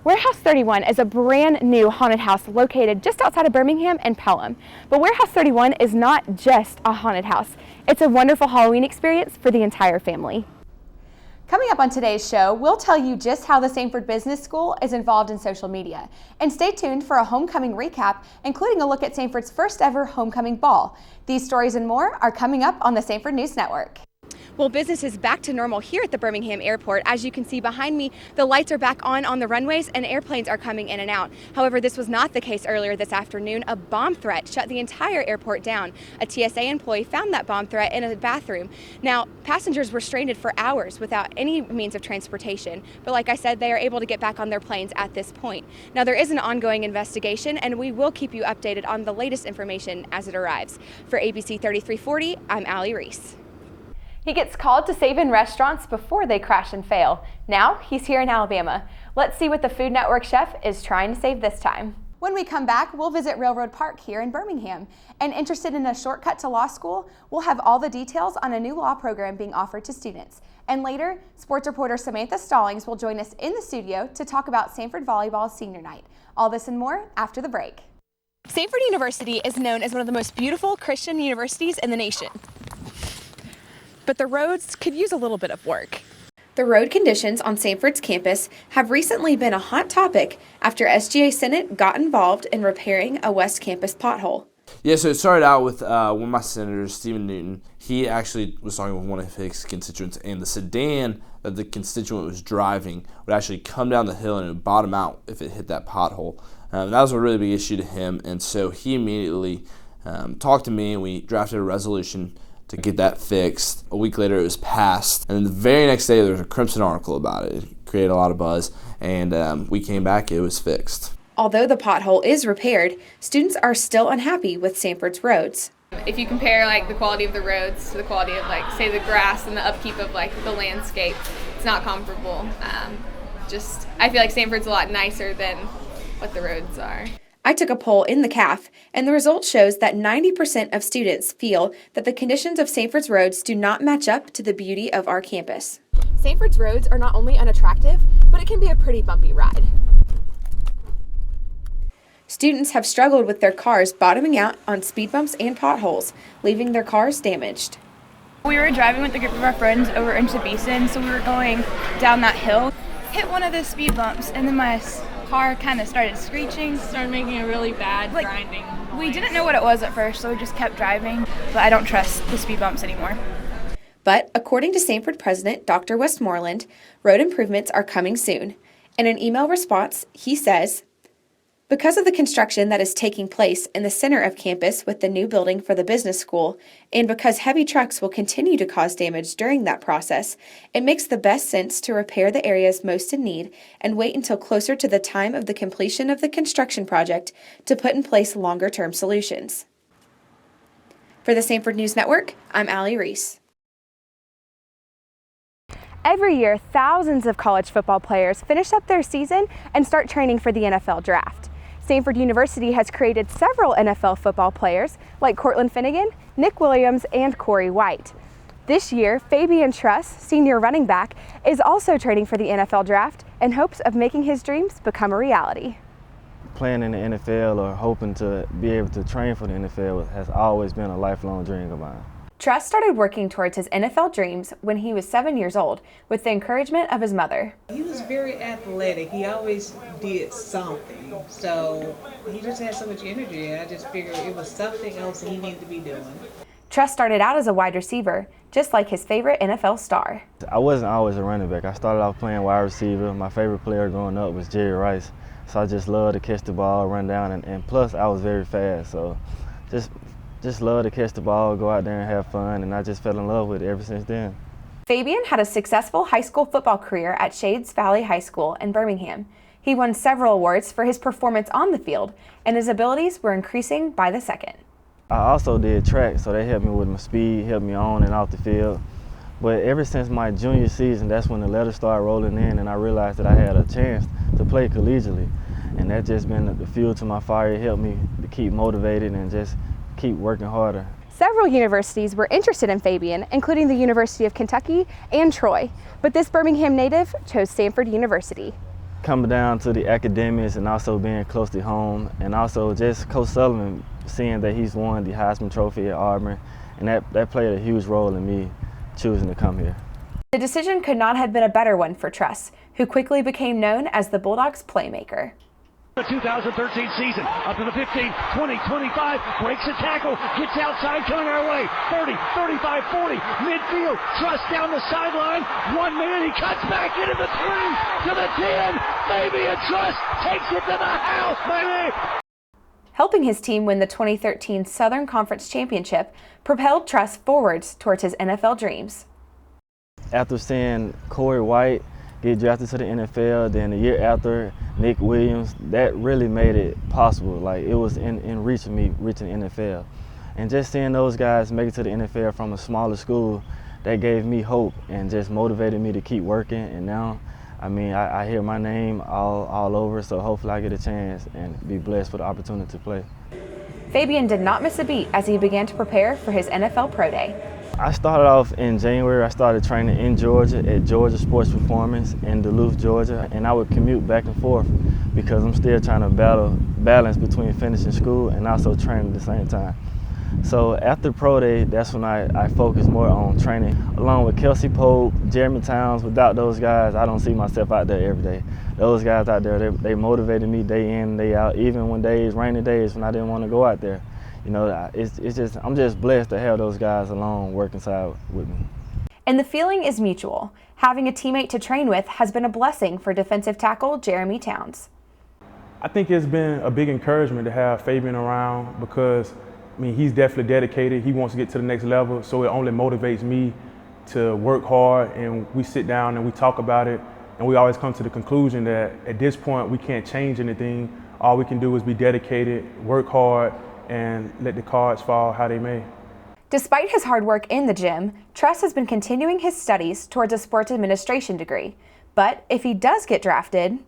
Warehouse 31 is a brand new haunted house located just outside of Birmingham and Pelham. But Warehouse 31 is not just a haunted house. It's a wonderful Halloween experience for the entire family. Coming up on today's show, we'll tell you just how the Samford Business School is involved in social media. And stay tuned for a homecoming recap, including a look at Samford's first ever homecoming ball. These stories and more are coming up on the Samford News Network. Well, business is back to normal here at the Birmingham Airport. As you can see behind me, the lights are back on the runways and airplanes are coming in and out. However, this was not the case earlier this afternoon. A bomb threat shut the entire airport down. A TSA employee found that bomb threat in a bathroom. Now, passengers were stranded for hours without any means of transportation. But like I said, they are able to get back on their planes at this point. Now, there is an ongoing investigation and we will keep you updated on the latest information as it arrives. For ABC 3340, I'm Allie Reece. He gets called to save in restaurants before they crash and fail. Now he's here in Alabama. Let's see what the Food Network chef is trying to save this time. When we come back, we'll visit Railroad Park here in Birmingham. And interested in a shortcut to law school, we'll have all the details on a new law program being offered to students. And later, sports reporter Samantha Stallings will join us in the studio to talk about Samford Volleyball's senior night. All this and more after the break. Samford University is known as one of the most beautiful Christian universities in the nation. But the roads could use a little bit of work. The road conditions on Samford's campus have recently been a hot topic after SGA Senate got involved in repairing a West Campus pothole. Yeah, so it started out with one of my senators, Stephen Newton. He actually was talking with one of his constituents, and the sedan that the constituent was driving would actually come down the hill and it would bottom out if it hit that pothole. That was a really big issue to him, and so he immediately talked to me, and we drafted a resolution to get that fixed. A week later it was passed, and then the very next day there was a Crimson article about it. It created a lot of buzz, and we came back, it was fixed. Although the pothole is repaired, students are still unhappy with Samford's roads. If you compare the quality of the roads to the quality of say the grass and the upkeep of the landscape, it's not comparable. I feel like Samford's a lot nicer than what the roads are. I took a poll in the CAF, and the result shows that 90% of students feel that the conditions of Samford's roads do not match up to the beauty of our campus. Samford's roads are not only unattractive, but it can be a pretty bumpy ride. Students have struggled with their cars bottoming out on speed bumps and potholes, leaving their cars damaged. We were driving with a group of our friends over into Beeson, so we were going down that hill, hit one of the speed bumps, and then my car kind of started screeching. Started making a really bad grinding noise. We didn't know what it was at first, so we just kept driving, but I don't trust the speed bumps anymore. But according to Samford President Dr. Westmoreland, road improvements are coming soon. In an email response, he says, because of the construction that is taking place in the center of campus with the new building for the business school, and because heavy trucks will continue to cause damage during that process, it makes the best sense to repair the areas most in need and wait until closer to the time of the completion of the construction project to put in place longer-term solutions. For the Samford News Network, I'm Allie Reece. Every year, thousands of college football players finish up their season and start training for the NFL Draft. Samford University has created several NFL football players like Cortland Finnegan, Nick Williams, and Corey White. This year, Fabian Truss, senior running back, is also training for the NFL Draft in hopes of making his dreams become a reality. Playing in the NFL or hoping to be able to train for the NFL has always been a lifelong dream of mine. Truss started working towards his NFL dreams when he was 7 years old with the encouragement of his mother. He was very athletic. He always did something. So he just had so much energy. I just figured it was something else he needed to be doing. Truss started out as a wide receiver, just like his favorite NFL star. I wasn't always a running back. I started off playing wide receiver. My favorite player growing up was Jerry Rice. So I just loved to catch the ball, run down, and plus I was very fast. So just love to catch the ball, go out there and have fun, and I just fell in love with it ever since then. Fabian had a successful high school football career at Shades Valley High School in Birmingham. He won several awards for his performance on the field, and his abilities were increasing by the second. I also did track, so they helped me with my speed, helped me on and off the field. But ever since my junior season, that's when the letters started rolling in, and I realized that I had a chance to play collegiately. And that just been the fuel to my fire. It helped me to keep motivated and just keep working harder. Several universities were interested in Fabian, including the University of Kentucky and Troy, but this Birmingham native chose Samford University. coming down to the academics and also being close to home, and also just Coach Sullivan seeing that he's won the Heisman Trophy at Auburn, and that played a huge role in me choosing to come here. The decision could not have been a better one for Truss, who quickly became known as the Bulldogs' playmaker. The 2013 season, up to the 15, 20, 25, breaks a tackle, gets outside, coming our way, 30, 35, 40, midfield, Truss down the sideline, 1 man, he cuts back into the 3, to the 10, maybe a Truss takes it to the house, baby! Helping his team win the 2013 Southern Conference Championship propelled Truss forwards towards his NFL dreams. After seeing Corey White get drafted to the NFL, then the year after Nick Williams, that really made it possible. Like, it was in reach of me reaching the NFL. And just seeing those guys make it to the NFL from a smaller school, that gave me hope and just motivated me to keep working. And now, I mean, I hear my name all over, so hopefully I get a chance and be blessed for the opportunity to play. Fabian did not miss a beat as he began to prepare for his NFL Pro Day. I started off in January. I started training in Georgia at Georgia Sports Performance in Duluth, Georgia, and I would commute back and forth because I'm still trying to balance between finishing school and also training at the same time. So after Pro Day, that's when I focused more on training. Along with Kelsey Pope, Jeremy Towns, without those guys, I don't see myself out there every day. Those guys out there, they motivated me day in, day out, even when rainy days when I didn't want to go out there. You know, I'm just blessed to have those guys along working side with me. And the feeling is mutual. Having a teammate to train with has been a blessing for defensive tackle Jeremy Towns. I think it's been a big encouragement to have Fabian around because, I mean, he's definitely dedicated. He wants to get to the next level, so it only motivates me to work hard, and we sit down and we talk about it, and we always come to the conclusion that at this point we can't change anything. All we can do is be dedicated, work hard, and let the cards fall how they may. Despite his hard work in the gym, Truss has been continuing his studies towards a sports administration degree. But if he does get drafted,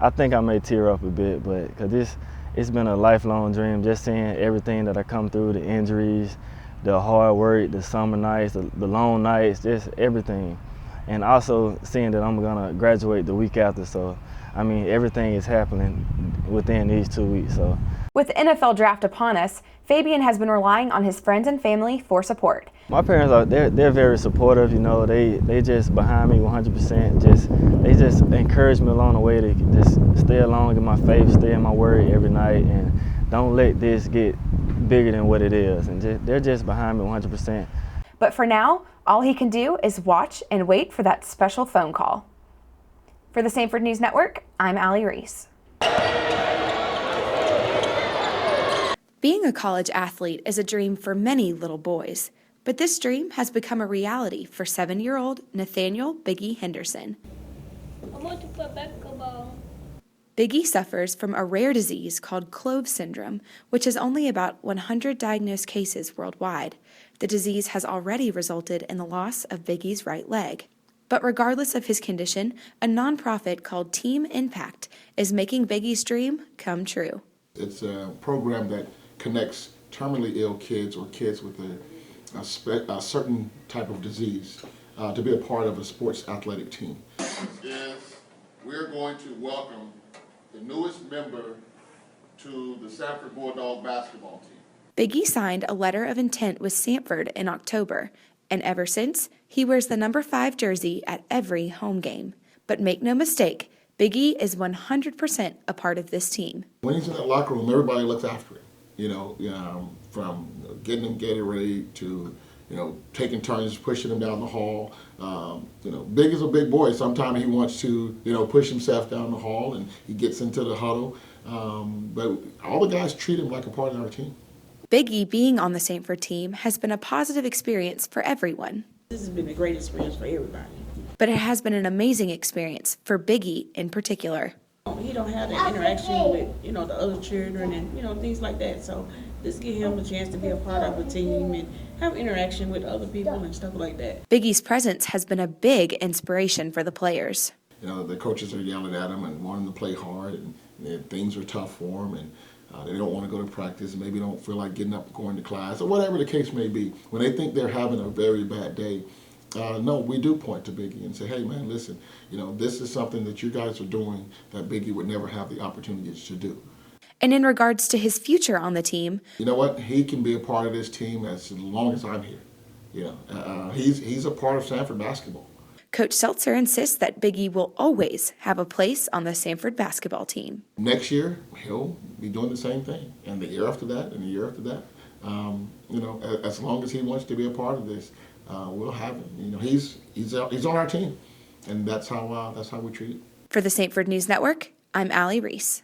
I think I may tear up a bit, but because it's been a lifelong dream, just seeing everything that I come through, the injuries, the hard work, the summer nights, the long nights, just everything. And also seeing that I'm gonna graduate the week after, so I mean, everything is happening within these 2 weeks. So, with the NFL draft upon us, Fabian has been relying on his friends and family for support. My parents they're very supportive. You know, they just behind me 100%. They just encourage me along the way to just stay along in my faith, stay in my word every night, and don't let this get bigger than what it is. And they're just behind me 100%. But for now, all he can do is watch and wait for that special phone call. For the Sanford News Network, I'm Allie Reece. Being a college athlete is a dream for many little boys, but this dream has become a reality for 7-year-old Nathaniel Biggie Henderson. I want to play basketball. Biggie suffers from a rare disease called Clove syndrome, which has only about 100 diagnosed cases worldwide. The disease has already resulted in the loss of Biggie's right leg. But regardless of his condition, a nonprofit called Team Impact is making Biggie's dream come true. It's a program that connects terminally ill kids or kids with a certain type of disease to be a part of a sports athletic team. Yes, we're going to welcome the newest member to the Sanford Bulldog basketball team. Biggie signed a letter of intent with Sanford in October, and ever since, he wears the number 5 jersey at every home game. But make no mistake, Biggie is 100% a part of this team. When he's in that locker room, everybody looks after him. From getting him Gatorade to, taking turns pushing him down the hall. Big is a big boy. Sometimes he wants to, push himself down the hall and he gets into the huddle. But all the guys treat him like a part of our team. Biggie being on the Sanford team has been a positive experience for everyone. This has been a great experience for everybody. But it has been an amazing experience for Biggie in particular. He don't have that interaction with, the other children and, things like that. So this give him a chance to be a part of a team and have interaction with other people and stuff like that. Biggie's presence has been a big inspiration for the players. The coaches are yelling at him and wanting to play hard, and things are tough for him, and they don't want to go to practice, maybe don't feel like getting up and going to class, or whatever the case may be. When they think they're having a very bad day, No, we do point to Biggie and say, hey, man, listen, this is something that you guys are doing that Biggie would never have the opportunity to do. And in regards to his future on the team, You know what? He can be a part of this team as long as I'm here. He's a part of Sanford basketball. Coach Seltzer insists that Biggie will always have a place on the Sanford basketball team. Next year, he'll be doing the same thing, and the year after that, and the year after that. As long as he wants to be a part of this, we'll have him. He's on our team, and that's how we treat him. For the Sanford News Network, I'm Allie Reece.